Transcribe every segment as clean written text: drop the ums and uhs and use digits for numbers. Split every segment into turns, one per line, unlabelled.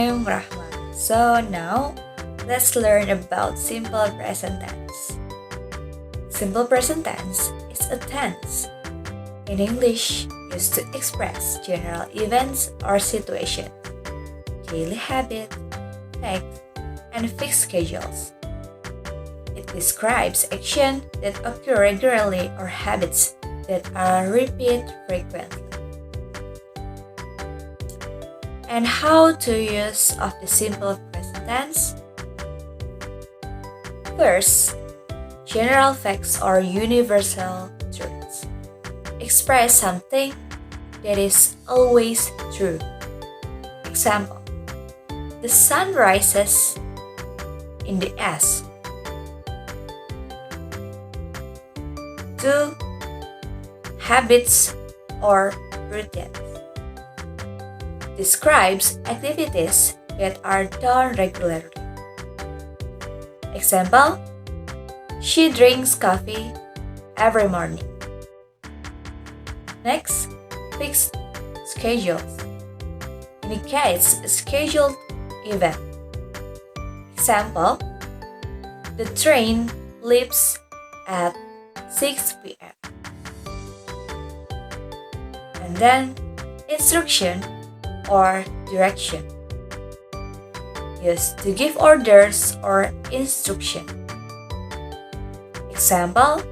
I'm Rahma. So now, let's learn about simple present tense. Simple present tense is a tense in English used to express general events or situations, daily habits, facts, and fixed schedules. It describes actions that occur regularly or habits that are repeated frequently. And how to use of the simple present tense? First, general facts or universal truths. Express something that is always true. Example, the sun rises in the east. 2. Habits or routines. Describes activities that are done regularly. Example, she drinks coffee every morning. Next, fixed schedules. Indicates a scheduled event. Example, the train leaves at 6 p.m. And then, instruction or direction. Used to give orders or instruction. Example,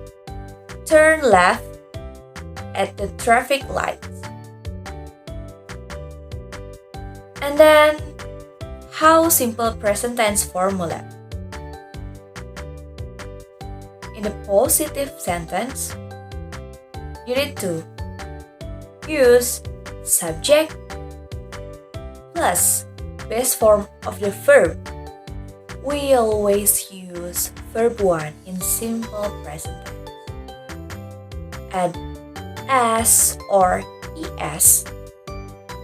turn left at the traffic lights. And then, how simple present tense formula. In a positive sentence, you need to use subject plus base form of the verb. We always use verb 1 in simple present tense. Add as or es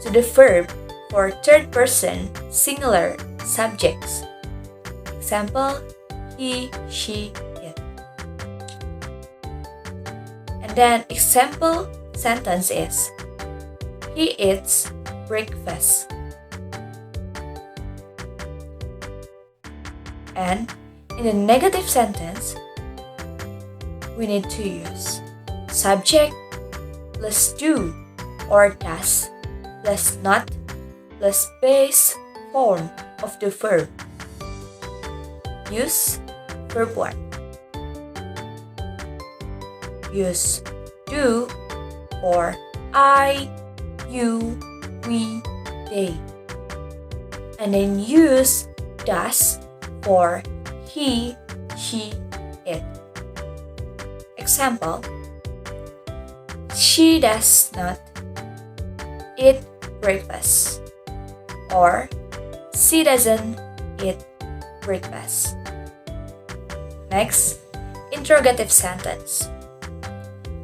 to the verb for third person singular subjects. Example, he, she, it. And then example sentence is, he eats breakfast. And in a negative sentence, we need to use subject plus do or does plus not plus base form of the verb. Use verb 1. Use do for I, you, we, they. And then use does for he, she, it. Example, she does not eat breakfast. Or she doesn't eat breakfast. Next, interrogative sentence.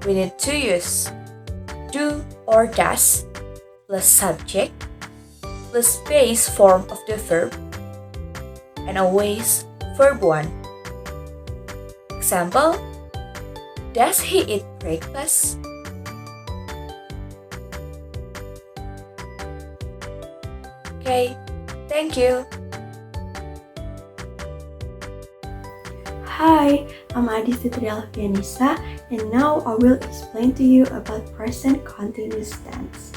We need to use do or does plus subject plus base form of the verb and always verb 1. Example, does he eat breakfast? Okay, thank you.
Hi, I'm Adi Fitri Alfianisa, and now I will explain to you about present continuous tense.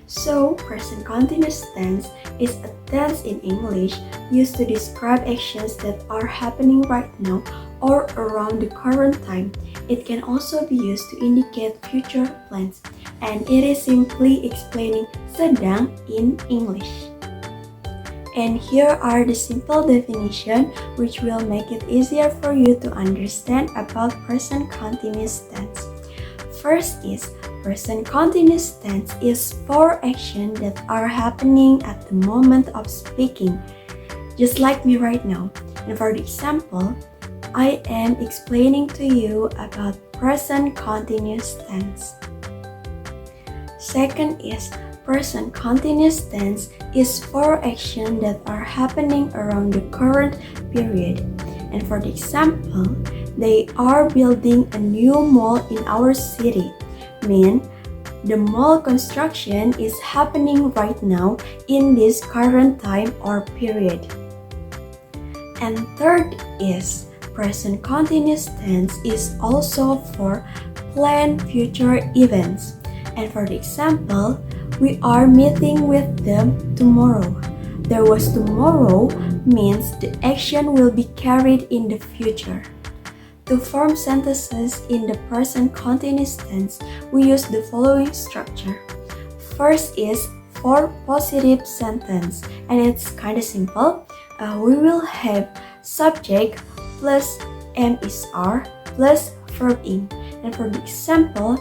So, present continuous tense is a tense in English used to describe actions that are happening right now or around the current time. It can also be used to indicate future plans, and it is simply explaining sedang in English. And here are the simple definition which will make it easier for you to understand about present continuous tense. First is, present continuous tense is for actions that are happening at the moment of speaking, just like me right now. And for the example, I am explaining to you about present continuous tense. Second is, present continuous tense is for actions that are happening around the current period. And for the example, they are building a new mall in our city. Mean The mall construction is happening right now in this current time or period. And third is present continuous tense is also for planned future events. And for the example, we are meeting with them tomorrow. There was tomorrow means the action will be carried in the future. To form sentences in the present continuous tense, we use the following structure. First is for positive sentence, and it's kind of simple. We will have subject plus am is are plus verb ing. And for the example,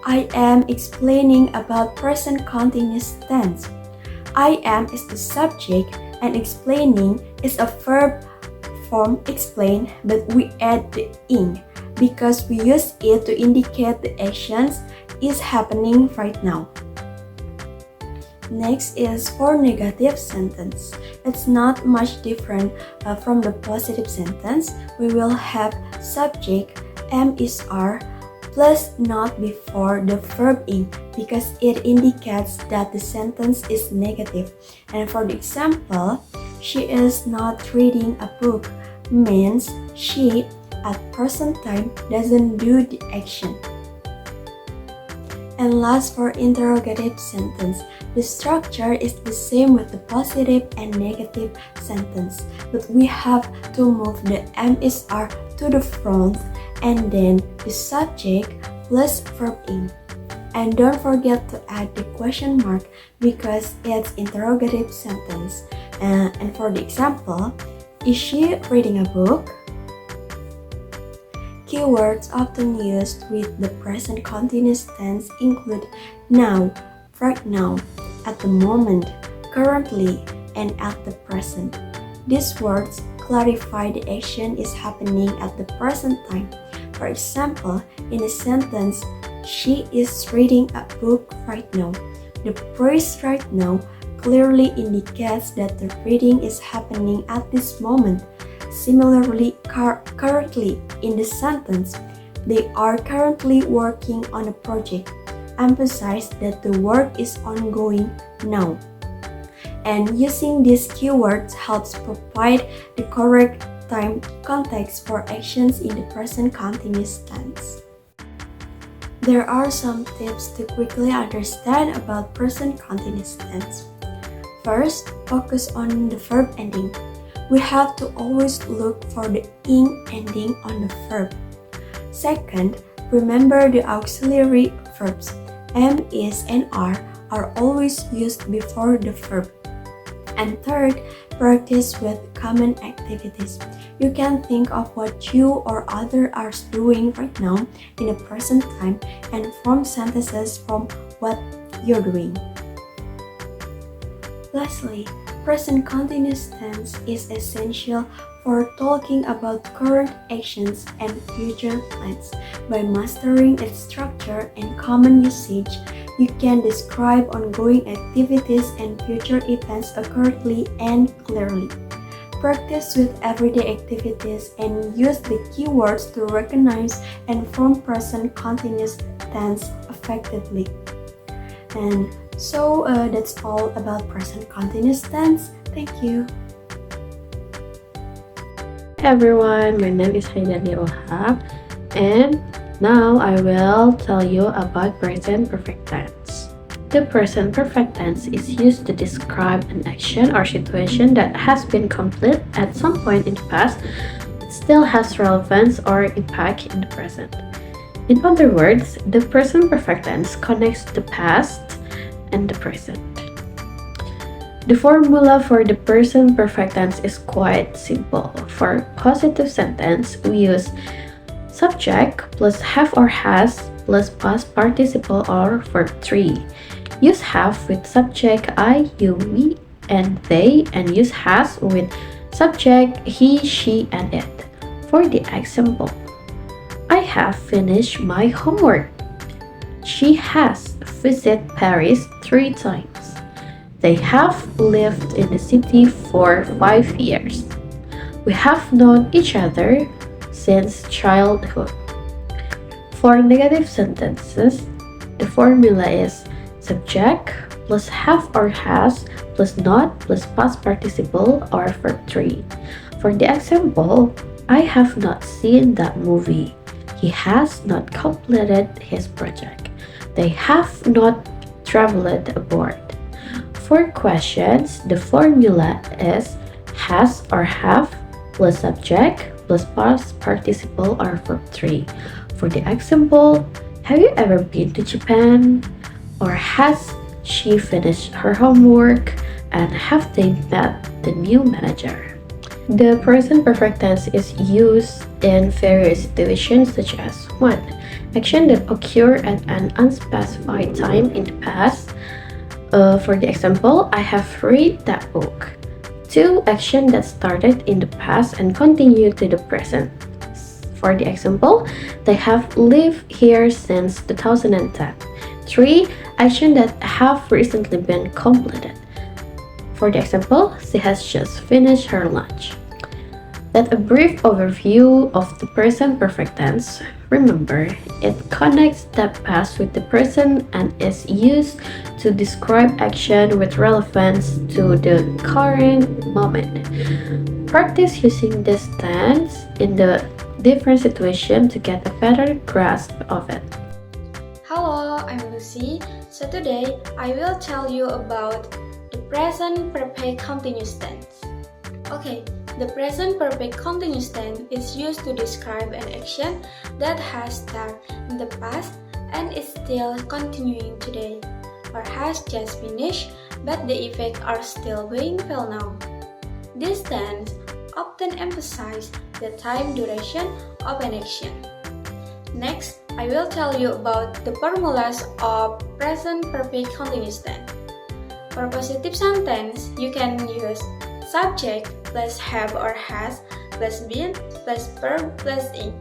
I am explaining about present continuous tense. I am is the subject and explaining is a verb form explain, but we add the ing because we use it to indicate the actions is happening right now. Next is for negative sentence. It's not much different from the positive sentence. We will have subject am is are plus not before the verb ing because it indicates that the sentence is negative. And for the example, she is not reading a book means she at present time doesn't do the action. And last for interrogative sentence, the structure is the same with the positive and negative sentence, but we have to move the am is are to the front and then the subject plus verb ing. And don't forget to add the question mark because it's interrogative sentence. And for the example, is she reading a book? Keywords often used with the present continuous tense include now, right now, at the moment, currently, and at the present. These words clarify the action is happening at the present time. For example, in a sentence, she is reading a book right now. The phrase right now clearly indicates that the reading is happening at this moment. Similarly, currently in the sentence, they are currently working on a project. Emphasize that the work is ongoing now. And using these keywords helps provide the correct time context for actions in the present continuous tense. There are some tips to quickly understand about present continuous tense. First, focus on the verb ending. We have to always look for the ing ending on the verb. Second, remember the auxiliary verbs. Am, is, and are always used before the verb. And third, practice with common activities. You can think of what you or others are doing right now in the present time and form sentences from what you're doing. Lastly, present continuous tense is essential for talking about current actions and future plans. By mastering its structure and common usage, you can describe ongoing activities and future events accurately and clearly. Practice with everyday activities and use the keywords to recognize and form present continuous tense effectively. And so that's all about present continuous tense. Thank you.
Hey everyone, my name is Haidani Ohab, and now I will tell you about present perfect tense. The present perfect tense is used to describe an action or situation that has been complete at some point in the past but still has relevance or impact in the present. In other words, the present perfect tense connects the past and the present. The formula for the present perfect tense is quite simple. For positive sentence, we use subject plus have or has plus past participle or verb 3. Use have with subject I, you, we, and they, and use has with subject he, she, and it. For the example, I have finished my homework. She has visited Paris 3 times. They have lived in the city for 5 years. We have known each other since childhood. For negative sentences, the formula is subject plus have or has plus not plus past participle or verb 3. For the example, I have not seen that movie. He has not completed his project. They have not traveled abroad. For questions, the formula is has or have plus subject plus past participle or verb 3. For the example, have you ever been to Japan? Or has she finished her homework? And have they met the new manager? The present perfect tense is used in various situations such as 1. Action that occur at an unspecified time in the past. For the example, I have read that book. 2. Action that started in the past and continued to the present. For the example, they have lived here since 2010. 3. Action that have recently been completed. For the example, she has just finished her lunch. That's a brief overview of the present perfect tense. Remember, it connects the past with the present and is used to describe action with relevance to the current moment. Practice using this tense in the different situations to get a better grasp of it.
Hello, I'm Lucy. So today I will tell you about the present perfect continuous tense. Okay, the present perfect continuous tense is used to describe an action that has started in the past and is still continuing today, or has just finished but the effects are still going well now. This tense often emphasizes the time duration of an action. Next, I will tell you about the formulas of present perfect continuous tense. For positive sentence, you can use subject plus have or has plus been plus verb plus in.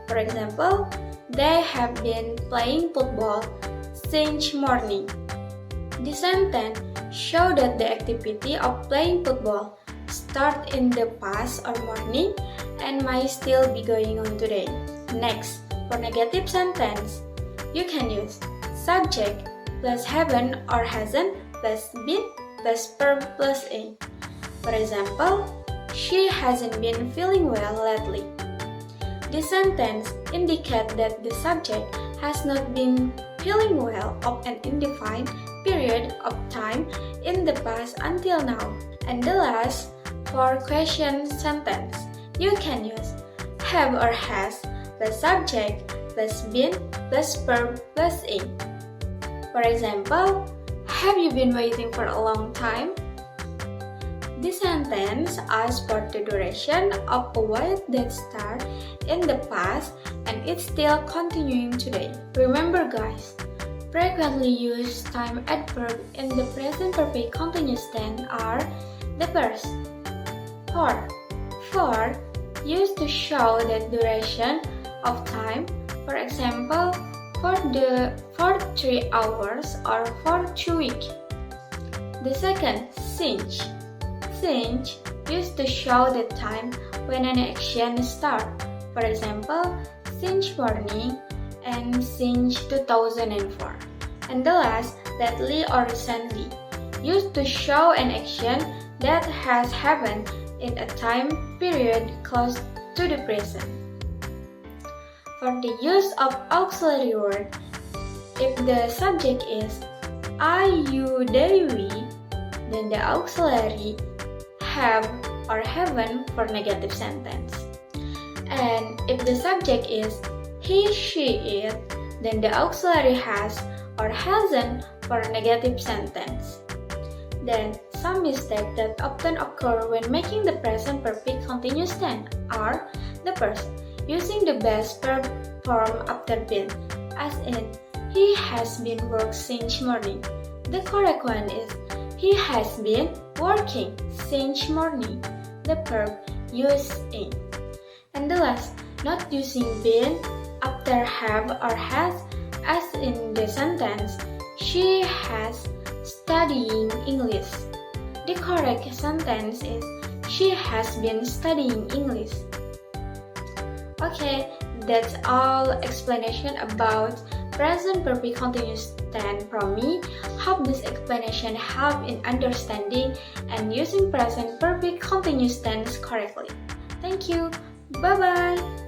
For example, they have been playing football since morning. This sentence shows that the activity of playing football start in the past or morning and might still be going on today. Next, for negative sentence, you can use subject plus haven't or hasn't plus been plus verb plus in. For example, she hasn't been feeling well lately. This sentence indicates that the subject has not been feeling well of an indefined period of time in the past until now. And the last, for question sentence, you can use have or has plus subject plus been plus verb plus in. For example, have you been waiting for a long time? This sentence asks for the duration of a wait that started in the past and it's still continuing today. Remember guys, frequently used time adverb in the present perfect continuous tense are the first, for, used to show the duration of time, for example, for 3 hours or for 2 weeks. The second, since, used to show the time when an action starts, for example, since morning and since 2004. And the last, lately or recently, used to show an action that has happened in a time period close to the present. For the use of auxiliary word, if the subject is I, you, they, we, then the auxiliary have or haven't for negative sentence. And if the subject is he, she, it, then the auxiliary has or hasn't for negative sentence. Then, some mistakes that often occur when making the present perfect continuous tense are the first, using the best verb form after been, as in he has been working since morning. The correct one is he has been working since morning, the verb used in. And the last, not using been after have or has, as in the sentence she has studying English. The correct sentence is she has been studying English. Okay, that's all explanation about present perfect continuous tense from me. Hope this explanation help in understanding and using present perfect continuous tense correctly. Thank you. Bye bye.